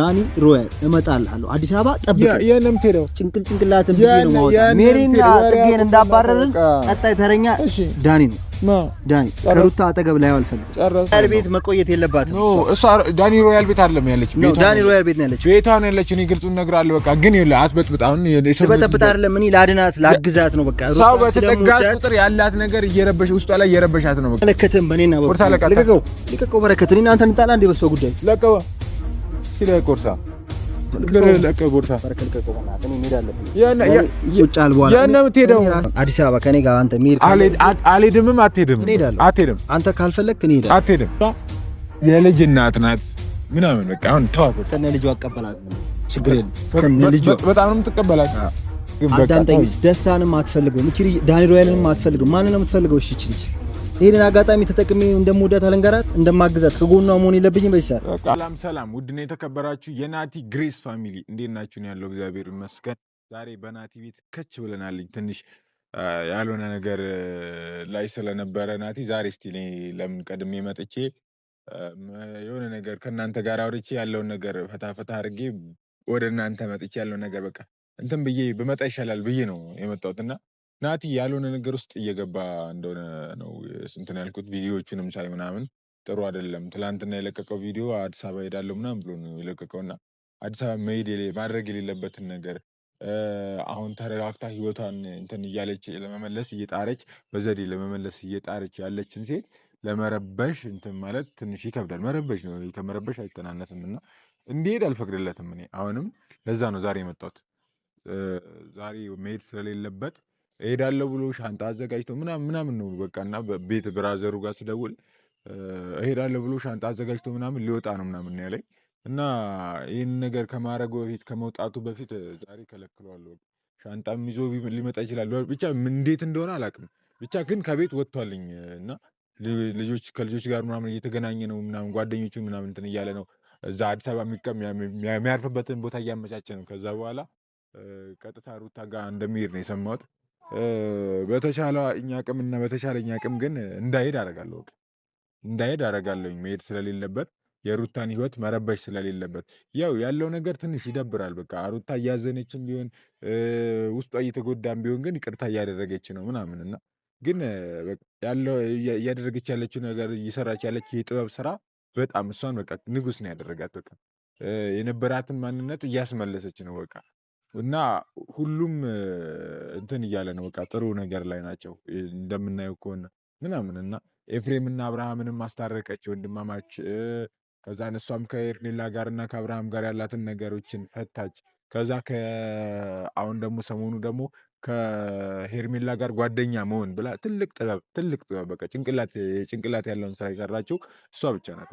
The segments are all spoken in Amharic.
ዳኒ ሮያል እመጣልሃለሁ አዲስ አበባ ጠብቀኝ የነም ተደው ጭንቅላትን ብዬ ነው ማውጣ ሜሪና ጥጌን እንዳባረርን ቀጣይ ተረኛ ዳኒ ነው ዳኒ ከሩታ አጠገብ ላይ አልፈልግም ሮያል ቤት መቆየት የለባትም ኖ እሷ ዳኒ ሮያል ቤት አይደለም ያለችው ዳኒ ሮያል ቤት ነው ያለችው ቤቷ ነው ያለችው እኔ ግልጹን እነግራለሁ በቃ ግን ይኸውልህ አትበጥብጥ አሁን በጠብጥ አይደለም እኔ ላድናት ላግዛት ነው በቃ ሰው በተጠጋት ቁጥር ያላት ነገር እየረበሽ ውስጧ ላይ እየረበሻት ነው በቃ ለከተም በኔና ልቀቀው በረከት እኔ አንተ እንጣላ እንደ በሰው ጉዳይ ለቀው ሲለ ቆርሳ ለቀው ቦርሳ በረከልከው ማለት እኔ ሜዳ አለብኝ ይውጫል በኋላ ያነም ተደው አዲስ አበባ ከኔ ጋር አንተ ሜር አልሄድም አትሄድም አንተ ካልፈለክ እኔ ሄዳለሁ አትሄድም የልጅ እናት ናት ምናምን በቃ አሁን ተዋቁት ከነ ልጇ አቀበላት ችግር የለም ከነ ልጇ በጣም ነው የምትቀበላት አዳምጠኝ ደስታንም አትፈልገው እቺ ዳኒ ሮያልንም አትፈልገው ማንን ነው የምትፈልገው እሺ እቺ ይሄን አጋጣሚ ተጠቅሜ እንደምወዳት አለንጋራት እንደማግዛት ከጎኗ መሆን የለብኝም በይሳት ሰላም ውድና የተከበራችሁ የናቲ ግሬስ ፋሚሊ እንዴት ናችሁ ነው ያለው እግዚአብሔር ይመስገን ዛሬ በናቲ ቤት ከች ብለናል ትንሽ ያልሆነ ነገር ላይ ስለነበረ ናቲ ዛሬ እስቲ እኔ ለምን ቀድሜ መጥቼ የሆነ ነገር ከናንተ ጋር አውርቼ ያለውን ነገር ፈታ አድርጌ ወደ እናንተ መጥቼ ያለውን ነገር በቃ እንትን ብዬ በመጣ ይሻላል ብዬ ነው የመጣሁትና ናቲ ያልሆነ ነገር ውስጥ እየገባ እንደሆነ ነው እንትን ያልኩት ቪዲዮዎቹንም ሳይ ምናምን ጥሩ አይደለም ትላንትና የለቀቀው ቪዲዮ አዲስ አበባ ሄዳለሁ ምናምን ብሎ ነው የለቀቀውና አዲስ አበባ ማድረግ የሌለበትን ነገር አሁን ተረጋግታ ህይወቷን እንትን እያለች ለመመለስ እየጣረች በዘዴ ለመመለስ እየጣረች ያለችን ሴት ለመረበሽ እንትን ማለት ትንሽ ይከብዳል መረበሽ ነው ከመረበሽ አይተናነስምና እንዲሄድ አልፈቅድለትም እኔ አሁንም ለዛ ነው ዛሬ የመጣሁት ዛሬ መሄድ ስለሌለበት እሄዳለሁ ብሎ ሻንጣ አዘጋጅቶ ምናምን ነው በቃና ቤት ብራዘሩ ጋር ስደውል እሄዳለሁ ብሎ ሻንጣ አዘጋጅቶ ምናምን ሊወጣ ነው ምናምን ያለኝ እና ይሄን ነገር ከማረጉ በፊት ከመውጣቱ በፊት ዛሬ ከለክለዋለሁ ሻንጣም ይዞ ሊመጣ ይችላል ብቻ እንዴት እንደሆነ አላውቅም ብቻ ግን ከቤት ወጥቷልኝ እና ከልጆች ጋር ምናምን እየተገናኘ ነው ምናምን ጓደኞቹ ምናምን እንትን እያለ ነው እዛ አዲስ አበባ የሚያርፍበትን ቦታ እያመቻቸ ነው ከዛ በኋላ ቀጥታ ሩታ ጋር እንደሚሄድ ነው የሰማሁት በተሻለ እኛ አቅምና በተሻለኛ አቅም ግን እንዳይሄድ አደርጋለሁ መሄድ ስለሌለበት የሩታን ህይወት መረበሽ ስለሌለበት ያው ያለው ነገር ትንሽ ይደብራል በቃ ሩታ እያዘነችም ቢሆን ውስጧ እየተጎዳም ቢሆን ግን ይቅርታ እያደረገች ነው ምናምንና ግን ያለው እያደረገች ያለችው ነገር እየሰራች ያለች የጥበብ ስራ በጣም እሷን በቃ ንጉስ ነው ያደረጋት በቃ የነበራትን ማንነት እያስመለሰች ነው በቃ እና ሁሉም እንትን እያለ ነው በቃ ጥሩ ነገር ላይ ናቸው እንደምናየው ከሆነ ምናምንና ኤፍሬምና አብርሃምንም ማስታረቀች ወንድማማች ከዛ እሷም ከኤርሜላ ጋርና ከአብርሃም ጋር ያላትን ነገሮችን ፈታች ከዛ አሁን ደግሞ ሰሞኑ ደግሞ ከሄርሜላ ጋር ጓደኛ መሆን ብላ ትልቅ ጥበብ በቃ ጭንቅላት ያለውን ስራ የሰራችው እሷ ብቻ ናት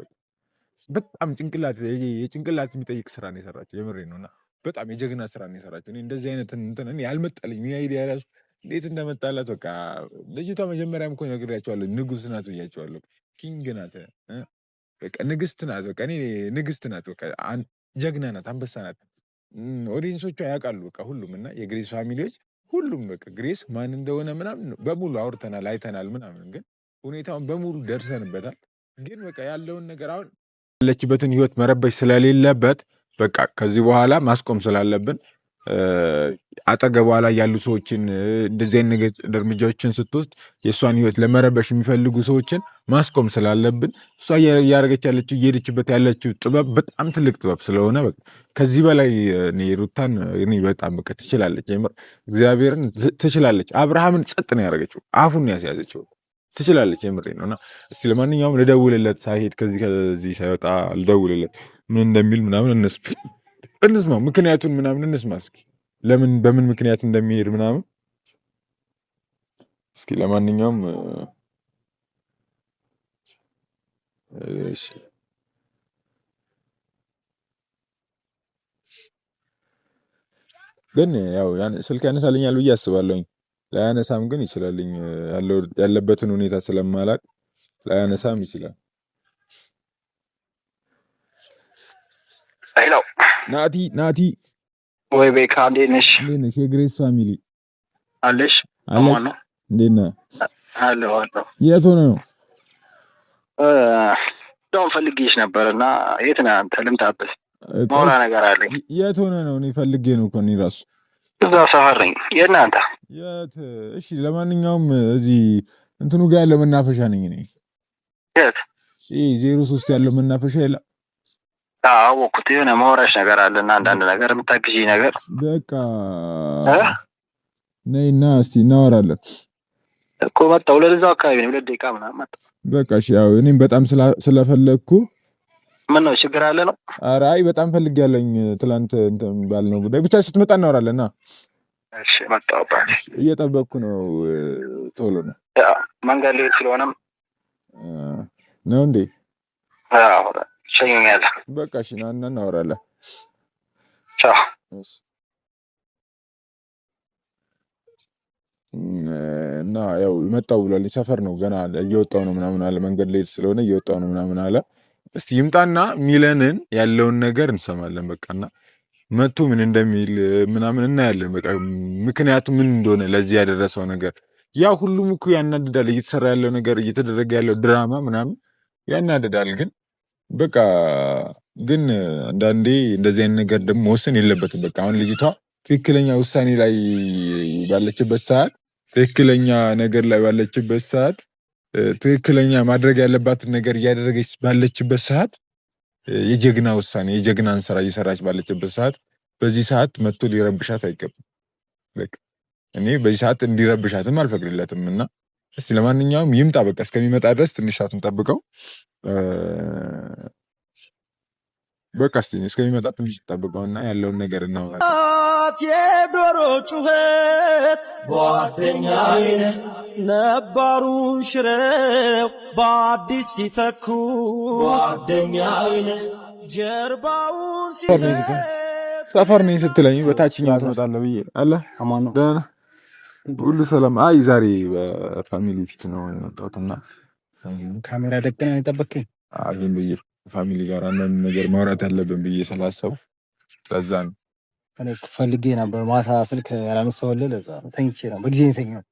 በጣም የጭንቅላት የሚጠይቅ ስራ ነው የሰራችው የምሬ ነውና በጣም የጀግና ስራ ነው የሰራችው እኔ እንደዚህ አይነት እንትን እኔ ያልመጣልኝ አይዲያ ያራስ እንዴት እንደመጣላት በቃ ልጅቷ መጀመሪያም እኮ ነግሬያቸዋለሁ ንጉስ ናት ብያቸዋለሁ ኪንግ ናት በቃ ንግስት ናት በቃ እኔ ንግስት ናት በቃ ጀግና ናት አንበሳ ናት ኦዲየንሶቿ ያውቃሉ በቃ ሁሉም እና የግሬስ ፋሚሊዎች ሁሉም በቃ ግሬስ ማን እንደሆነ ምናምን በሙሉ አውርተናል አይተናል ምናምን ግን ሁኔታውን በሙሉ ደርሰንበታል ግን በቃ ያለውን ነገር አሁን ያለችበትን ህይወት መረበሽ ስለሌለበት በቃ ከዚህ በኋላ ማስቆም ስላለብን አጠገቧ ላይ ያሉ ሰዎችን እንደዚህ አይነት እርምጃዎችን ስትወስድ የእሷን ህይወት ለመረበሽ የሚፈልጉ ሰዎችን ማስቆም ስላለብን እሷ እያደረገች ያለችው እየሄደችበት ያለችው ጥበብ በጣም ትልቅ ጥበብ ስለሆነ በቃ ከዚህ በላይ እኔ ሩታን እኔ በጣም በቃ ትችላለች እግዚአብሔርን ትችላለች አብርሃምን ጸጥ ነው ያደረገችው አፉን ያስያዘችው ትችላለች የምሬ ነውና እስቲ ለማንኛውም ልደውልለት ሳይሄድ ከዚህ ሳይወጣ ልደውልለት ምን እንደሚል ምናምን እንስማው ምክንያቱን ምናምን እንስማ እስኪ ለምን በምን ምክንያት እንደሚሄድ ምናምን እስኪ ለማንኛውም እሺ ግን ያው ስልክ ያነሳልኛል ብዬ አስባለሁኝ ላያነሳም ግን ይችላልኝ ያለበትን ሁኔታ ስለማላቅ ላያነሳም ይችላል ሄሎ ናቲ ወይ ቤካ እንዴት ነሽ የግሬስ ፋሚሊ አለሽ አማን ነው እንዴት ነህ አለሁ የት ሆነ ነው ዶን ፈልጌሽ ነበርና የት ነህ አንተ ልምጣብህ ሞራ ነገር አለኝ። የት ሆነ ነው? እኔ ፈልጌ ነው እኮ እኔ ራሱ እዛ ሰፈር ነኝ። የእናንተ የት? እሺ ለማንኛውም እዚህ እንትኑ ጋር ያለው መናፈሻ ነኝ እኔ። የት? ይሄ 03 ያለው መናፈሻ የለም? አወኩት። የሆነ ማውራሽ ነገር አለና አንዳንድ ነገር የምታግዢ ነገር በቃ ነይና እስቲ እናወራለን እኮ። መጣሁ ለዛው አካባቢ ነው 2 ደቂቃ ምናምን መጣሁ። በቃ እሺ። ያው እኔም በጣም ስለፈለግኩ ምን ነው ችግር አለ ነው? ኧረ አይ በጣም ፈልጌያለኝ። ትላንት እንትን ባልነው ጉዳይ ብቻ ስትመጣ እናወራለንና። እሺ መጣሁ። እየጠበቅኩ ነው። ቶሎ ነው መንገድ ልሄድ ስለሆነም ነው እንዴ? አዎ ሸኘኛለሁ። በቃ እሺ ና እናወራለን። ቻው። እና ያው መጣሁ ብሏል። ሰፈር ነው ገና እየወጣሁ ነው ምናምን አለ። መንገድ ልሄድ ስለሆነ እየወጣሁ ነው ምናምን አለ። እስቲ ይምጣና ሚለንን ያለውን ነገር እንሰማለን። በቃና መጥቶ ምን እንደሚል ምናምን እናያለን። በቃ ምክንያቱ ምን እንደሆነ ለዚህ ያደረሰው ነገር ያ ሁሉም እኮ ያናድዳል። እየተሰራ ያለው ነገር እየተደረገ ያለው ድራማ ምናምን ያናድዳል። ግን አንዳንዴ እንደዚህ አይነት ነገር ደግሞ መወሰን የለበትም። በቃ አሁን ልጅቷ ትክክለኛ ውሳኔ ላይ ባለችበት ሰዓት፣ ትክክለኛ ነገር ላይ ባለችበት ሰዓት፣ ትክክለኛ ማድረግ ያለባትን ነገር እያደረገች ባለችበት ሰዓት፣ የጀግና ውሳኔ የጀግናን ስራ እየሰራች ባለችበት ሰዓት፣ በዚህ ሰዓት መጥቶ ሊረብሻት አይገባም። በቃ እኔ በዚህ ሰዓት እንዲረብሻትም አልፈቅድለትም። እና እስቲ ለማንኛውም ይምጣ። በቃ እስከሚመጣ ድረስ ትንሽ ሰዓቱን ጠብቀው። በቃ እስቲ እስከሚመጣ ትንሽ ጠብቀውና ያለውን ነገር እናወራለን። የዶሮ ጩኸት ጓደኛዬ ነባሩን ሽረው በአዲስ ሲተኩ ጓደኛዬ ጀርባውን ሰፈር ነኝ ስትለኝ በታችኛው ትመጣለህ ብዬ አለ። አማን ነው ደህና ሁሉ ሰላም። አይ ዛሬ በፋሚሊ ፊት ነው የመጣሁትና ካሜራ ደቅነህ ነው የጠበቅከኝ? ዝም ብዬ ፋሚሊ ጋር አንዳንድ ነገር ማውራት ያለብን ብዬ ስላሰብኩ ለዛ ነው። እኔ ፈልጌ ነበር ማታ ስልክ ያላነሳሁልህ ለዛ ነው። ተኝቼ ነው በጊዜ የተኛው።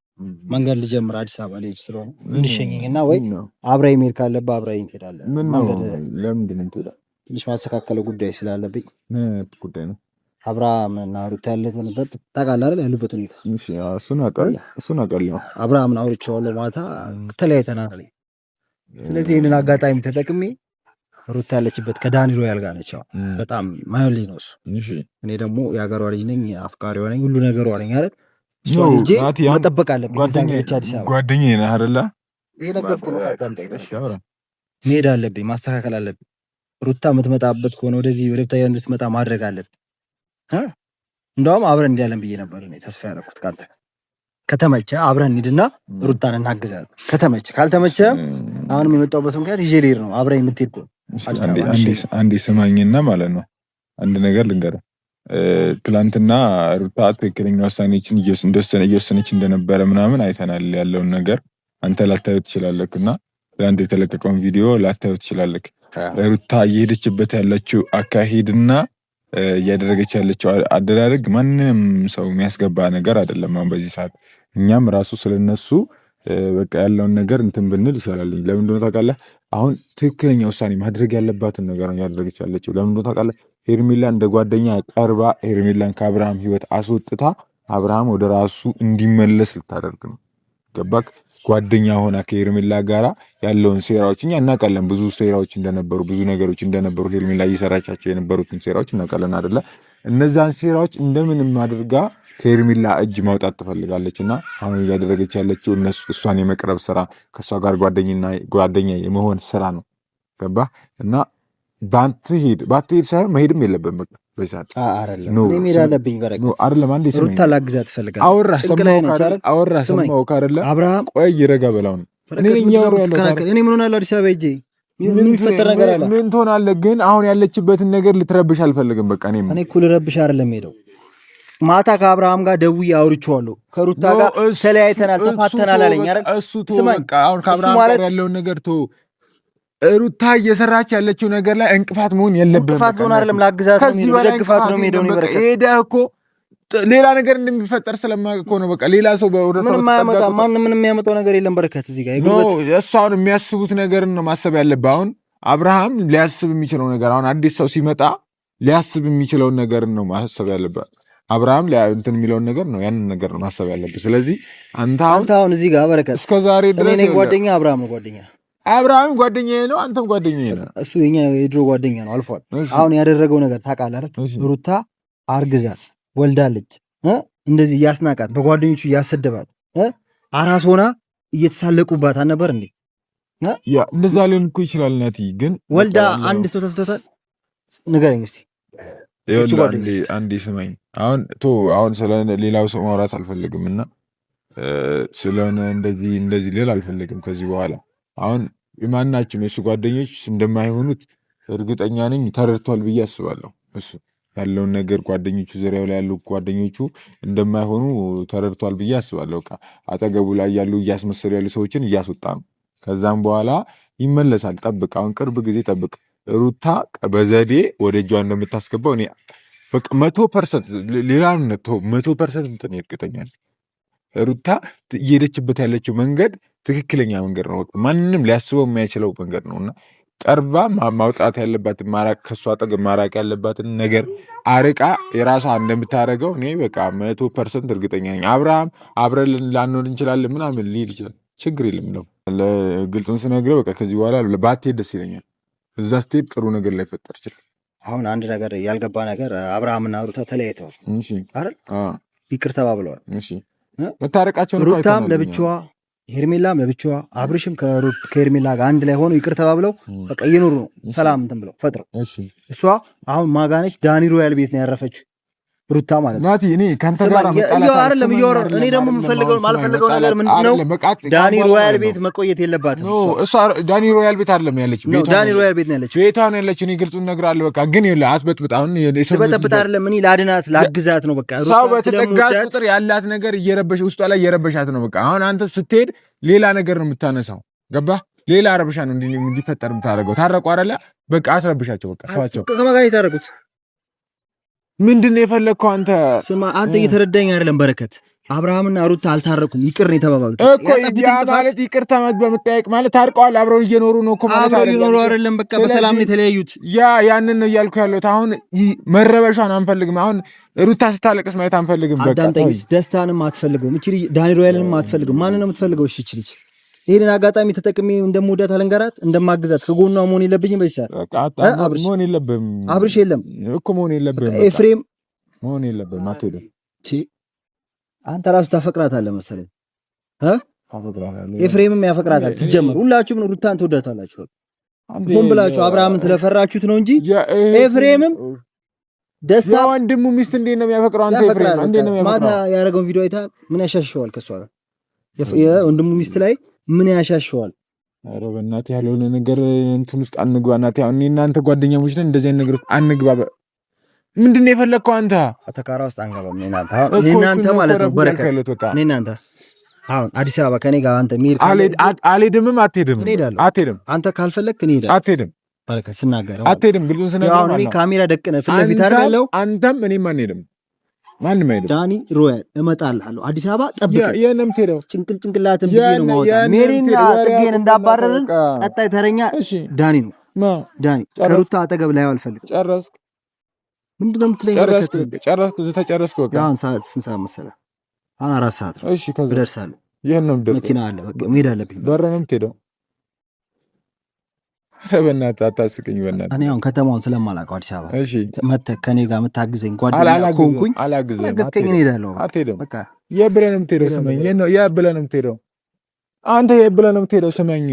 መንገድ ልጀምር አዲስ አበባ ልሄድ ስለሆነ እንድሸኘኝና ወይ አብረኸኝ መሄድ ካለብህ አብረኸኝ ትሄዳለህ። መንገድ ለምንድን ነው የምትሄደው? ትንሽ ማስተካከለ ጉዳይ ስላለብኝ። ምን ጉዳይ ነው? አብርሃም እና ሩታ ያለበት ታውቃለህ አይደል? ያሉበት ሁኔታ እሺ፣ እሱን አውቃለሁ። አብርሃምን አውርቼዋለሁ ማታ ተለያይተናል። ስለዚህ ይህንን አጋጣሚ ተጠቅሜ ሩታ ያለችበት ከዳኒ ሮያል ጋር ነች። በጣም ማየው ልጅ ነው እሱ። እኔ ደግሞ የሀገሯ ልጅ ነኝ፣ አፍቃሪዋ ነኝ፣ ሁሉ ነገሯ ነኝ አይደል? እሷ ልጄ መጠበቅ አለብኝ። አዲስ አበባ ጓደኛዬ ነህ አይደለ? ይሄ ነገር መሄድ አለብኝ፣ ማስተካከል አለብኝ። ሩታ የምትመጣበት ከሆነ ወደዚህ ወደ ብታያ እንድትመጣ ማድረግ አለብኝ። እንደውም አብረን እንዲያለን ብዬ ነበር እኔ ተስፋ ያደረኩት ካንተ። ከተመቸ አብረን እንሂድና ሩታን እናግዛት። ከተመቸ፣ ካልተመቸ አሁንም የመጣሁበት ምክንያት ይዤ ልሄድ ነው። አብረን የምትሄድ ከሆነ አንዴ ስማኝና ማለት ነው አንድ ነገር ልንገርህ። ትላንትና ሩታ ትክክለኛ ውሳኔዎችን እየወሰነች እንደነበረ ምናምን አይተናል። ያለውን ነገር አንተ ላታየው ትችላለህ እና ትላንት የተለቀቀውን ቪዲዮ ላታየው ትችላለህ። ሩታ እየሄደችበት ያለችው አካሄድና እያደረገች ያለችው አደራረግ ማንንም ሰው የሚያስገባ ነገር አይደለም። አሁን በዚህ ሰዓት እኛም ራሱ ስለነሱ በቃ ያለውን ነገር እንትን ብንል ይሻላል። ለምን እንደሆነ ታውቃለህ? አሁን ትክክለኛ ውሳኔ ማድረግ ያለባትን ነገር ነው ያደረገች ያለችው። ለምን እንደሆነ ታውቃለህ? ሄርሜላ እንደ ጓደኛ ቀርባ ሄርሜላን ከአብርሃም ሕይወት አስወጥታ አብርሃም ወደ ራሱ እንዲመለስ ልታደርግ ነው። ገባክ? ጓደኛ ሆና ከሄርሜላ ጋራ ያለውን ሴራዎች እኛ እናውቃለን። ብዙ ሴራዎች እንደነበሩ፣ ብዙ ነገሮች እንደነበሩ ሄርሜላ እየሰራቻቸው የነበሩትን ሴራዎች እናውቃለን አይደለ? እነዛን ሴራዎች እንደምንም አድርጋ ከሄርሜላ እጅ ማውጣት ትፈልጋለች እና አሁን እያደረገች ያለችው እሷን የመቅረብ ስራ፣ ከእሷ ጋር ጓደኛ የመሆን ስራ ነው። ገባ? እና ባትሄድ ሳይሆን መሄድም የለብን በቃ በሰዓት መሄድ አለብኝ። አይደለም አንዴ ሩታ ላግዛት ትፈልጋለህ? አወራ ሰማሁ ካረለ አብርሃም ቆይ ይረጋ በላው ነው እኔ ምን ሆናለሁ አዲስ አበባ ሂጅ ምን ይፈጠር ነገር አለ? ምን ትሆናለህ? ግን አሁን ያለችበትን ነገር ልትረብሽ አልፈልግም። በቃ እኔ እኮ ልረብሽ አይደለም ሄደው ማታ ከአብርሃም ጋር ደውዬ አውርቼዋለሁ። ከሩታ ጋር ተለያይተናል፣ ተፋተናል አለኝ አይደል? እሱ በቃ አሁን ከአብርሃም ጋር ያለውን ነገር ሩታ እየሰራች ያለችው ነገር ላይ እንቅፋት መሆን የለብህም። እንቅፋት መሆን አይደለም ላግዛት ነው ደግፋት ነው ሄደው ነው በቃ ሄደህ እኮ ሌላ ነገር እንደሚፈጠር ስለማውቅ እኮ ነው። በቃ ሌላ ሰው ምንም አያመጣም። ምንም የሚያመጣው ነገር የለም። በረከት እዚህ ጋር እሱ አሁን የሚያስቡት ነገር ነው ማሰብ ያለብህ። አሁን አብርሃም ሊያስብ የሚችለው ነገር አሁን አዲስ ሰው ሲመጣ ሊያስብ የሚችለውን ነገር ነው ማሰብ ያለበት። አብርሃም እንትን የሚለውን ነገር ነው ያንን ነገር ነው ማሰብ ያለበት። ስለዚህ አንተ አሁን እዚህ ጋር በረከት እስከ ዛሬ ድረስ እኔ ጓደኛ አብርሃም ጓደኛዬ ነው፣ አንተም ጓደኛዬ ነው። እሱ የኛ የድሮ ጓደኛ ነው፣ አልፏል። አሁን ያደረገው ነገር ታውቃለህ አይደል? ሩታ አርግዛት ወልዳለች፣ እንደዚህ እያስናቃት በጓደኞቹ እያሰደባት አራስ ሆና እየተሳለቁባት አልነበር እንዴ? ያ እንደዛ ሊሆን እኮ ይችላል። ናቲ ግን ወልዳ አንድ ሰው ተስቶታል። ንገረኝ እስቲ አንዴ ስማኝ። አሁን ስለ ሌላው ሰው ማውራት አልፈልግምና ስለሆነ እንደዚህ ሌላ አልፈልግም ከዚህ በኋላ። አሁን የማናችም የሱ ጓደኞች እንደማይሆኑት እርግጠኛ ነኝ። ተረድቷል ብዬ አስባለሁ። እሱ ያለውን ነገር ጓደኞቹ ዙሪያው ላይ ያሉ ጓደኞቹ እንደማይሆኑ ተረድቷል ብዬ አስባለሁ። በቃ አጠገቡ ላይ ያሉ እያስመሰሉ ያሉ ሰዎችን እያስወጣ ነው። ከዛም በኋላ ይመለሳል። ጠብቅ፣ አሁን ቅርብ ጊዜ ጠብቅ። ሩታ በዘዴ ወደ እጇ እንደምታስገባው እኔ በቃ 100% ሌላ 100% እንትን እርግጠኛል። ሩታ እየሄደችበት ያለችው መንገድ ትክክለኛ መንገድ ነው። ማንንም ሊያስበው የማይችለው መንገድ ነውና ቀርባ ማውጣት ያለባትን ማራቅ፣ ከሷ አጠገብ ማራቅ ያለባትን ነገር አርቃ የራሷ እንደምታደርገው እኔ በቃ 100% እርግጠኛ ነኝ። አብርሃም አብረን ላንሆን እንችላለን ምናምን ሊል ይችላል፣ ችግር የለም ነው ግልጹን ስነግረው በቃ ከዚህ በኋላ ባትሄድ ደስ ይለኛል። እዛ ስትሄድ ጥሩ ነገር ላይ ፈጠር ይችላል። አሁን አንድ ነገር ያልገባ ነገር አብርሃምና ሩታ ተለያይተዋል አይደል? ይቅር ተባብለዋል። እሺ መታረቃቸው ነው። ሩታም ለብቻዋ ሄርሜላም ለብቻዋ አብርሽም ከሄርሜላ ጋር አንድ ላይ ሆኖ ይቅር ተባብለው በቃ እየኖሩ ነው። ሰላም እንትን ብለው ፈጥረው። እሷ አሁን ማጋነች ዳኒ ሮያል ቤት ነው ያረፈችው ሩታ ማለት ነው። ናቲ እኔ ካንተ ጋር አይደለም እያወራሁ እኔ ደግሞ የምፈልገው ማልፈልገው ነገር ምንድነው? ዳኒ ሮያል ቤት መቆየት የለባትም። እሷ ዳኒ ሮያል ቤት አይደለም ያለችው፣ ዳኒ ሮያል ቤት ነው ያለችው። ቤቷ ነው ያለችው። እኔ ግልጹን እነግርሃለሁ። በቃ ግን ይኸውልህ አትበጥብጥ። አሁን በጠብጥ አይደለም እኔ ላድናት ላግዛት ነው። በቃ ሰው በተጠጋት ቁጥር ያላት ነገር እየረበሽ ውስጧ ላይ እየረበሻት ነው። በቃ አሁን አንተ ስትሄድ ሌላ ነገር ነው የምታነሳው። ገባህ? ሌላ ረብሻ ነው እንዲፈጠር የምታደርገው። ታረቁ አይደለ? በቃ አትረብሻቸው። በቃ ተዋቸው። ከማን ጋር የታረቁት? ምንድነው የፈለግከው አንተ? ስማ አንተ እየተረዳኝ አይደለም በረከት። አብርሃምና ሩታ አልታረቁም፣ ይቅር ነው የተባባሉት እኮ። ያ ማለት ይቅርታ በመጠያየቅ ማለት ታርቀዋል፣ አብረው እየኖሩ ነው እኮ ማለት አብረው እየኖሩ አይደለም፣ በቃ በሰላም ነው የተለያዩት። ያንን ነው እያልኩ ያለሁት። አሁን መረበሻን አንፈልግም። አሁን ሩታ ስታለቅስ ማየት አንፈልግም። በቃ አዳምጠኝ። ደስታንም አትፈልገውም፣ እቺ ልጅ ዳኒ ሮያልንም አትፈልገውም። ማንን ነው የምትፈልገው? እሺ እቺ ልጅ ይሄንን አጋጣሚ ተጠቅሜ እንደምወዳት አልንገራት፣ እንደማግዛት ከጎኗ መሆን የለብኝም። በዚህ ሰዓት መሆን የለብህም። አብርሽ የለም እኮ መሆን የለብህም። ኤፍሬም መሆን የለብህም። አትሄድም። አንተ ራሱ ታፈቅራታለህ መሰለኝ። ኤፍሬምም ያፈቅራታል። ሲጀመር ሁላችሁም ሩታን ትወዳታላችሁ። ሆን ብላችሁ አብርሃምን ስለፈራችሁት ነው እንጂ ኤፍሬምም ደስታ ወንድሙ ሚስት እንዴት ነው የሚያፈቅረው? አንተ ኤፍሬም እንዴት ነው የሚያፈቅረው? ማታ ያደረገውን ቪዲዮ አይተሃል? ምን ያሻሽዋል? ከሷ ጋር የወንድሙ ሚስት ላይ ምን ያሻሽዋል? ኧረ በእናትህ ያልሆነ ነገር እንትን ውስጥ አንግባ። እናትህ አሁን እናንተ ጓደኛሞች ነን፣ እንደዚህ አይነት ነገር ውስጥ አንግባ። ምንድን ነው የፈለግከው አንተ? አተካራ ውስጥ አንገባም። እናንተ ማለት ነው በረከት። እናንተ አሁን አዲስ አበባ ከኔ ጋር አንተ ሚር አልሄድምም። አትሄድም። አትሄድም። አንተ ካልፈለግክ እኔ እሄዳለሁ። አትሄድም። በረከት ስናገር አትሄድም። ግልጹን ስናገር አሁን እኔ ካሜራ ደቅነህ ፊት ለፊት አይደለም። አንተም እኔም አንሄድም። ማንም አይሄድም። ዳኒ ሮያል እመጣልሃለሁ አዲስ አበባ ጠብቀኝ። የለም ትሄደው ጭንቅላትን ብዬ ነው ማውጣ። ሜሪና ጥጌን እንዳባረርን ቀጣይ ተረኛ ዳኒ ነው። ዳኒ ከሩታ አጠገብ ላይ አልፈልግም። ጨረስክ? ምንድነው የምትለኝ? በረከት ጨረስኩ። ተጨረስክ? በቃ አሁን ሰዓት ስንት ሰዓት መሰለህ? አሁን 4 ሰዓት ነው። እሺ ከዛ እደርሳለሁ። ይሄን ነው ደርሰህ መኪና አለ። በቃ መሄድ አለብኝ። በር ነው የምትሄደው? ኧረ በእናትህ አታስቀኝ በእናትህ። እኔ አሁን ከተማውን ስለማላውቀው አዲስ አበባ እሺ መተህ ከኔ ጋር የምታግዘኝ ጓደኛ ኮንኩኝ አላግዝም። አገዝከኝ እሄዳለሁ። አትሄድም። በቃ የት ብለህ ነው የምትሄደው? ስመኝ የት ብለህ ነው የምትሄደው? አንተ የት ብለህ ነው የምትሄደው? ስመኝ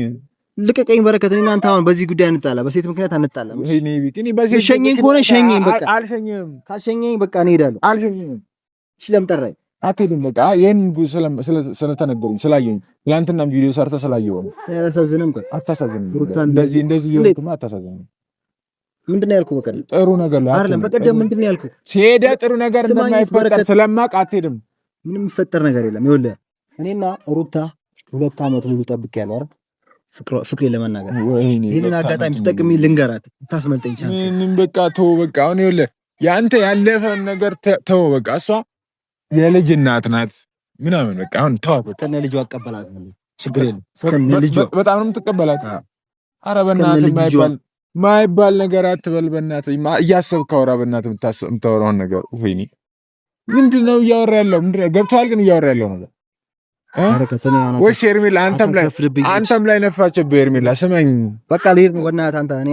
ልቀቀኝ በረከት። እኔ አንተ አሁን በዚህ ጉዳይ አንጣላ፣ በሴት ምክንያት አንጣላ። እኔ ቢት እኔ በሴት ሸኘኝ ከሆነ ሸኘኝ። በቃ አልሸኘም። ካልሸኘኝ በቃ እኔ እሄዳለሁ። አልሸኘም። እሺ ለምን ጠራኝ? አትሄድም። በቃ ይሄን ስለተነገረኝ ስላየኝ ትናንትናም ቪዲዮ ሰርተህ ስላየው ነው። አያሳዝንም? ቆይ አታሳዝንም። እንደዚህ ይወርኩማ አታሳዝንም። ምንድነው ያልኩህ? በቀል ጥሩ ነገር ላይ አይደለም። በቀደም ምንድነው ያልኩህ? ሲሄድ ጥሩ ነገር እንደማይፈጠር ስለማውቅ አትሄድም። ምንም የሚፈጠር ነገር የለም። ይኸውልህ እኔና ሩታ 2 ዓመት ሙሉ ጠብቄያለሁ አይደል? ፍቅሬ ለመናገር ይሄንን አጋጣሚ ተጠቅሜ ልንገራት ታስመልጠኝ ቻንስ ምንም። በቃ ተው በቃ። አሁን ይኸውልህ ያንተ ያለፈን ነገር ተው በቃ። እሷ የልጅ እናት ናት ምናምን በቃ አሁን ተው። ከነ ልጇ አቀበላት ችግር የለም። ከነ ልጇ በጣም ነው የምትቀበላት። ኧረ በእናትህ የማይባል ማይባል ነገር አትበል በእናትህ። እያሰብክ አውራ በእናትህ የምታወራውን ነገር። ወይኔ ምንድነው እያወራ ያለው? ምንድነው ገብቶሃል? ግን እያወራ ያለው ነገር ወይስ ሄርሜላ አንተም ላይ ነፋችብህ? ሄርሜላ ስማኝ፣ በቃ ልሄድ ነው። በእናትህ አንተ እኔ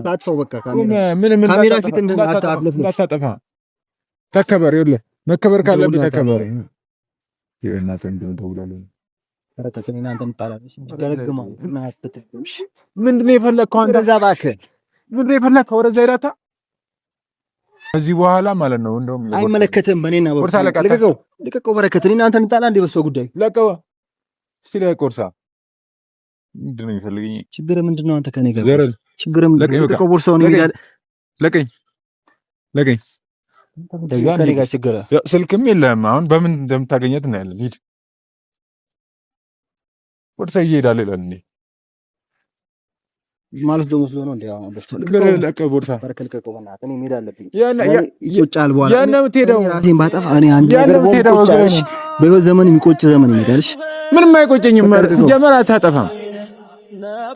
አጥፈው፣ በቃ ካሜራ ፊት እንዳታጠፋ፣ ተከበር። ይኸውልህ መከበር ካለብህ ተከበር። የእናትህ እንደው ደውላለሁ። ምንድነው የፈለግከው አንተ? እዛ እባክህ ምንድነው የፈለግከው? ወደዛ ሄዳታ ከዚህ በኋላ ማለት ነው። እንደውም አይመለከትም። በእኔና በቁርሳ ልቀቀው። በረከት እኔና አንተ እንጣላ እንደ በሰው ጉዳይ ለቀው። እስቲ ለቆርሳ ምንድነው የሚፈልገኝ? ችግር ምንድነው? አንተ ከኔ ጋር ችግር ምንድነው? ልቀቀው። ቦርሳውን ይላል። ለቀኝ ከኔ ጋር ችግር። ስልክም የለህም አሁን። በምን እንደምታገኘት እናያለን። ሂድ። ቦርሳ ይሄዳል ይላል እንዴ ማለት ደግሞ ስለሆነ እንዴ? አሁን ለቀ ቦርሳ በረከልከው በእናትህ። እኔ መሄድ አለብኝ። ይቆጫል በኋላ ያና የምትሄደው ራሴን ባጠፋ እኔ አንድ ነገር ቦርጫሽ በህይወት ዘመን የሚቆጭ ዘመን ይሄዳልሽ። ምንም አይቆጨኝም። ሲጀመር አታጠፋም።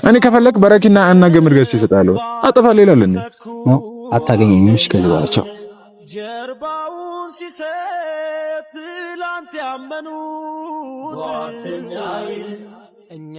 እኔ ከፈለክ በረኪና እና ገመድ ገዝቼ እሰጥሃለሁ። አጠፋለሁ ይላል እንዴ? ነው አታገኘኝም። እሺ ከዚህ በኋላ ቻው። ጀርባውን ሲሰጥ ላንተ ያመኑት እኛ